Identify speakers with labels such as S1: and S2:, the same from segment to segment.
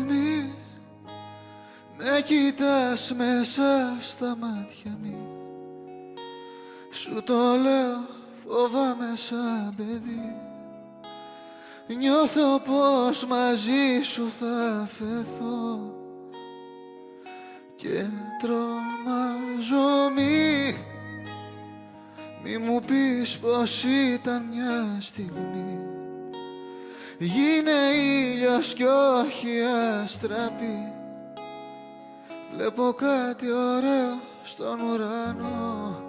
S1: Μη με κοιτάς μέσα στα μάτια, μη σου το λέω, φοβάμαι σαν παιδί. Νιώθω πως μαζί σου θα φεθώ και τρομάζω. Μη μου πεις πως ήταν μια στιγμή. Γίνε ήλιος κι όχι αστραπή. Βλέπω κάτι ωραίο στον ουρανό.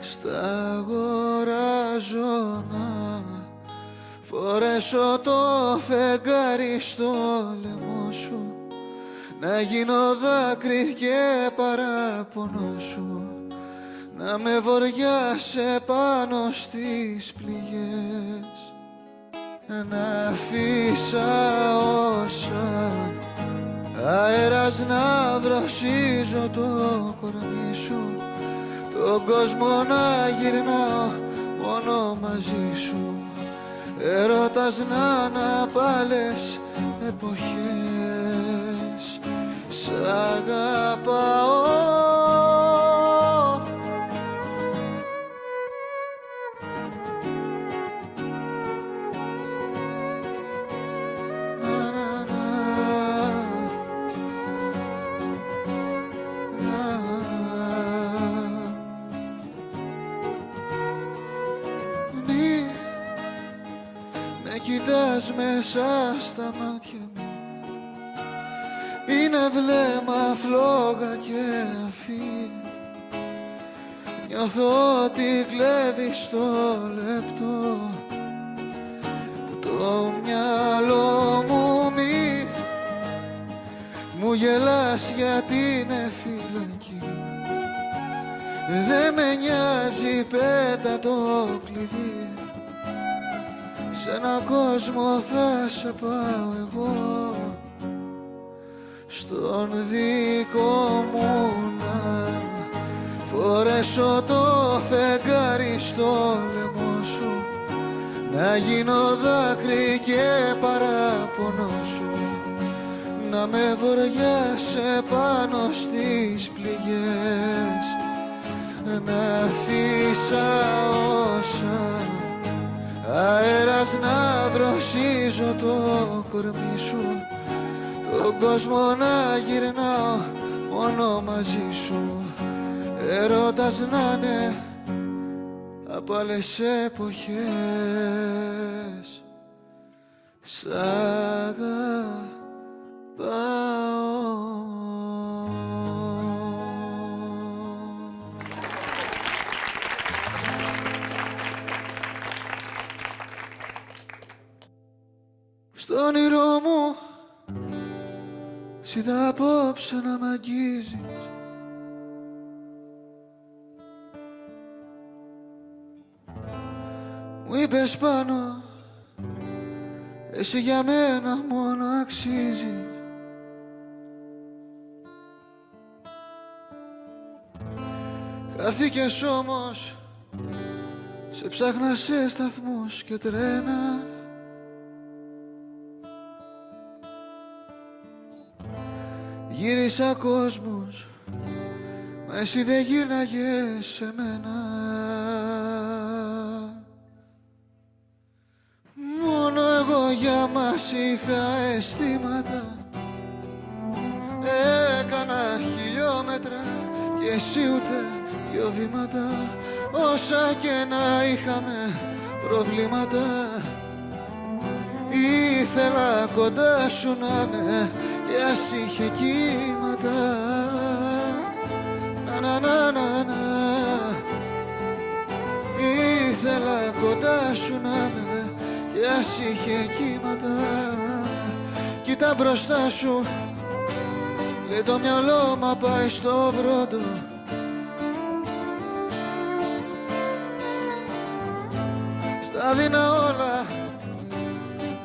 S1: Στα αγοράζω να φορέσω το φεγγάρι στο λαιμό σου, να γίνω δάκρυ και παράπονο σου, να με βοριάσαι πάνω στις πληγές, να αφήσα όσα αέρας να δροσίζω το κορμί σου, τον κόσμο να γυρνάω μόνο μαζί σου, έρωτας να αναπάλες εποχές. Σ' αγαπάω. Κοιτάς μέσα στα μάτια μου, είναι βλέμμα, φλόγα και αφή. Νιώθω ότι κλέβεις το λεπτό το μυαλό μου. Μη μου γελάς γιατί είναι φυλακή. Δεν με νοιάζει, πέτα το κλειδί. Σ' έναν κόσμο θα σε πάω εγώ, στον δικό μου να φορέσω το φεγγάρι στο λαιμό σου, να γίνω δάκρυ και παράπονο σου, να με βοριάσαι πάνω στις πληγές, να αφήσα όσα αέρας να δροσίζω το κορμί σου, τον κόσμο να γυρνάω μόνο μαζί σου, έρωτας να είναι από άλλες εποχές. Σ' αγαπάω. Στον όνειρό μου σ' είδα απόψε να μ' αγγίζεις. Μου είπες πάνω, εσύ για μένα μόνο αξίζεις. Χάθηκες όμως, σε ψάχνα σε σταθμούς και τρένα. Γύρισα κόσμος, μα εσύ δεν γύρναγες σε μένα. Μόνο εγώ για μας είχα αισθήματα. Έκανα χιλιόμετρα και εσύ ούτε δυο βήματα. Όσα και να είχαμε προβλήματα, ήθελα κοντά σου να με κι ας είχε κύματα. Να να να να να. Ήθελα κοντά σου να με κι ας είχε κύματα. Κοίτα μπροστά σου, λέει το μυαλό μα πάει στο βρόντο. Στα δεινά όλα,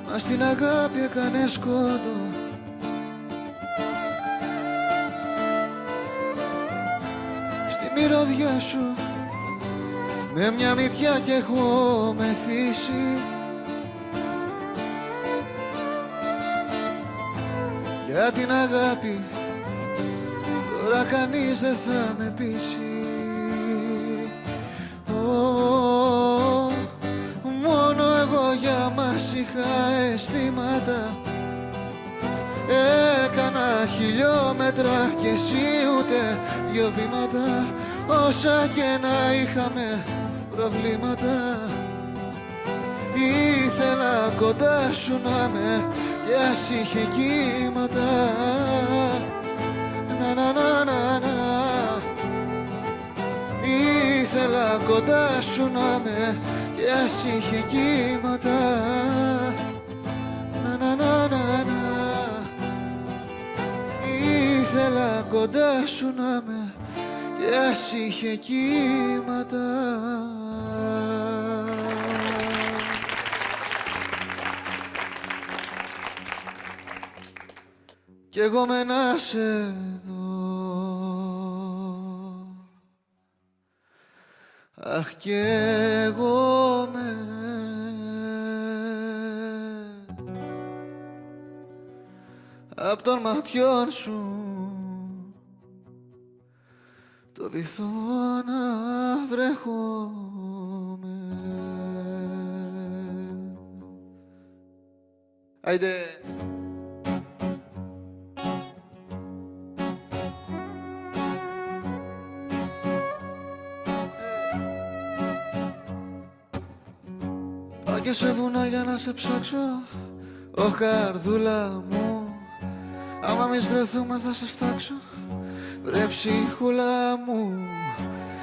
S1: μα στην αγάπη έκανε σκόντο. Στη μυρωδιά σου με μια μυτιά κι έχω μεθύσει. για την αγάπη τώρα κανείς δεν θα με πείσει. Μόνο εγώ για μας είχα αισθήματα. Έκανα χιλιόμετρα και εσύ ούτε δυο βήματα. Όσα και να είχαμε προβλήματα, ήθελα κοντά σου να με κι ας είχε κύματα. Να να να να να. Ήθελα κοντά σου να με κι ας είχε κύματα. Να να να να να. Ήθελα κοντά σου να με κι ας είχε κύματα. Κι εγώ με να σε δω. Αχ, κι εγώ με απ' των ματιών σου το βυθό να βρέχομαι. Άιντε! Πάω και σε βουνά για να σε ψάξω, ω καρδούλα μου. Άμα εμείς βρεθούμε θα σε στάξω, βρε ψυχούλα μου.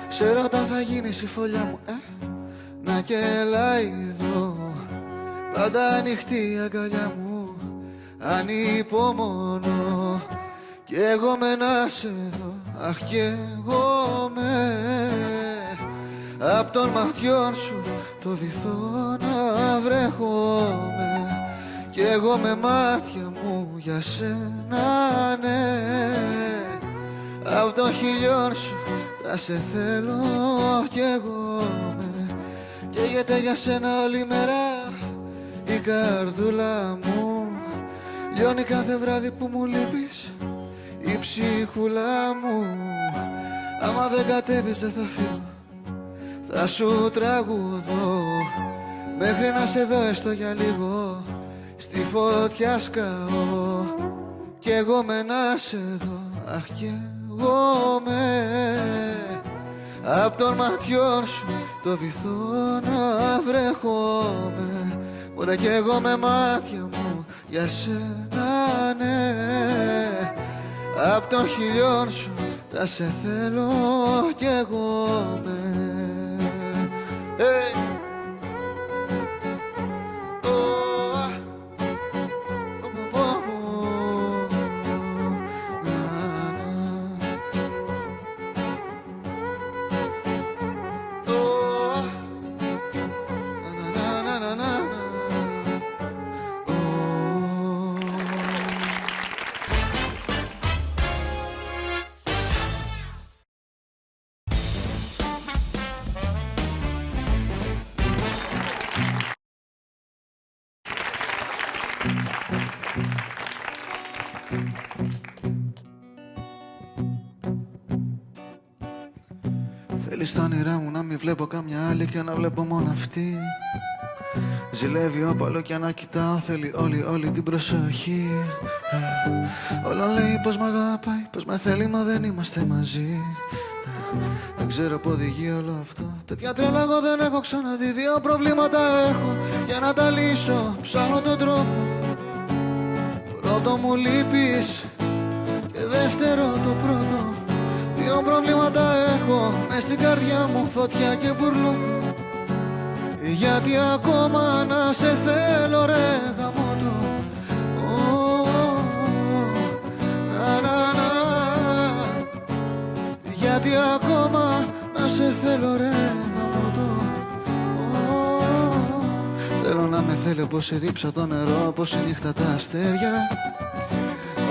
S1: Σε ρώτα θα γίνεις η φωλιά μου, να κελάει εδώ. Πάντα ανοιχτή η αγκαλιά μου, ανυπομονώ. Κι εγώ με να σε δω, αχ κι εγώ με απ' των ματιών σου το βυθό να βρέχομαι. Κι εγώ με μάτια μου για σένα, ναι, απ' των χιλιών σου θα σε θέλω κι εγώ με. Καίγεται για σένα όλη μέρα η καρδούλα μου. Λιώνει κάθε βράδυ που μου λείπεις η ψυχούλα μου. Άμα δεν κατέβεις δεν θα φύγω, θα σου τραγουδώ. Μέχρι να σε δω έστω για λίγο, στη φωτιά σκάω. Κι εγώ με να σε δω, αχ κι εγώ με απ' των ματιών σου το βυθό να βρέχομαι. Μωρέ κι εγώ με μάτια μου για σένα, ναι, απ' των χιλιών σου θα σε θέλω κι εγώ με. Hey. Θέλει στα όνειρά μου να μην βλέπω καμιά άλλη και να βλέπω μόνο αυτή. Ζηλεύει όπαλο και να κοιτάω, θέλει όλη την προσοχή. Όλο λέει πως μ' αγαπάει, πως με θέλει μα δεν είμαστε μαζί. Δεν ξέρω που οδηγεί όλο αυτό, τέτοια τρέλα εγώ δεν έχω ξαναδεί. Δύο προβλήματα έχω για να τα λύσω, ψάχνω τον τρόπο. Πρώτο μου λείπεις και δεύτερο το πρώτο. Δύο προβλήματα έχω μες στην καρδιά μου, φωτιά και μπουρλό. Γιατί ακόμα να σε θέλω ρε γαμώτο. Να να να. Γιατί ακόμα να σε θέλω ρε γαμώτο. Θέλω να με θέλει όπως η δίψα το νερό, όπως η νύχτα τα αστέρια.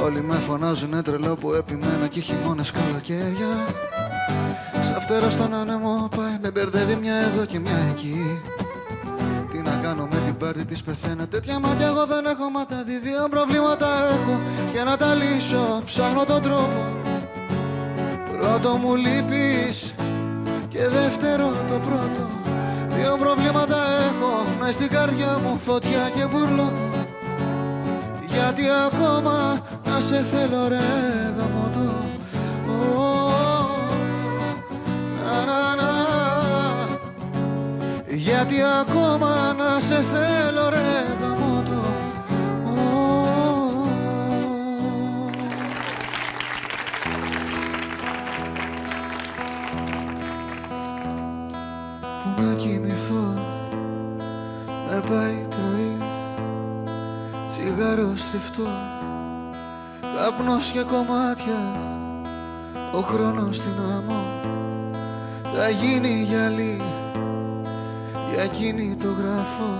S1: Όλοι με φωνάζουνε τρελό που επιμένα κι χειμώνες καλοκαίρια. Σ' φτερά στον άνεμο πάει, με μπερδεύει μια εδώ και μια εκεί. Τι να κάνω με την πάρτι της πεθαίνω. Τέτοια μάτια εγώ δεν έχω, μα τα δύο προβλήματα έχω. Για να τα λύσω ψάχνω τον τρόπο. Πρώτο μου λείπεις και δεύτερο το πρώτο. Δύο προβλήματα έχω μες στην καρδιά μου, φωτιά και μπουρλότο. Γιατί ακόμα να σε θέλω ρε γαμώτο. Γιατί ακόμα να σε θέλω ρε γαμώτο. Πού να κοιμηθώ, με πάει πρωί, τσιγάρο στριφτό, καπνός και κομμάτια, ο χρόνος στην άμμο θα γίνει γυαλί. Για εκείνη το γράφω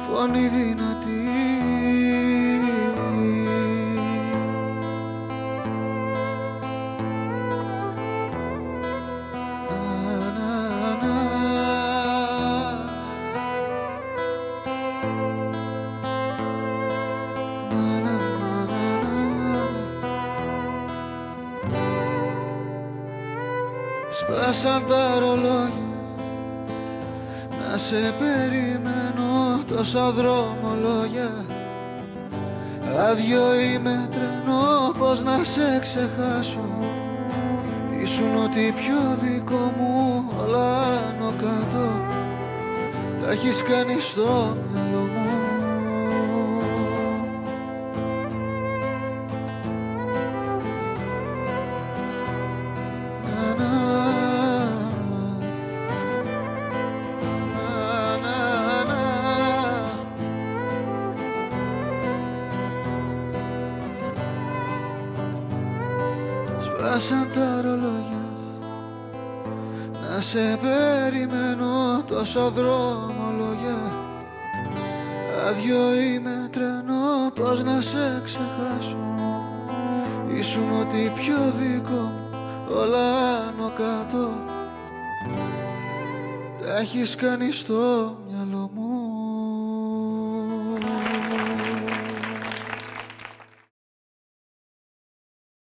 S1: φωνή δυνατή. Σπάσαν τα ρολόγια, να σε περιμένω τόσα δρομολόγια. Άδειο είμαι, τρένο, πως να σε ξεχάσω. Ήσουν ό,τι πιο δικό μου, όλα άνω κάτω. Τα έχεις κάνει στο μυαλό μου. Σπάσαν τα ρολόγια, να σε περιμένω τόσα δρομολόγια. Άδειο είμαι, τρένο, πως να σε ξεχάσω. Ήσουν ό,τι πιο δικό μου, όλα άνω κάτω. Τα έχεις κάνει στο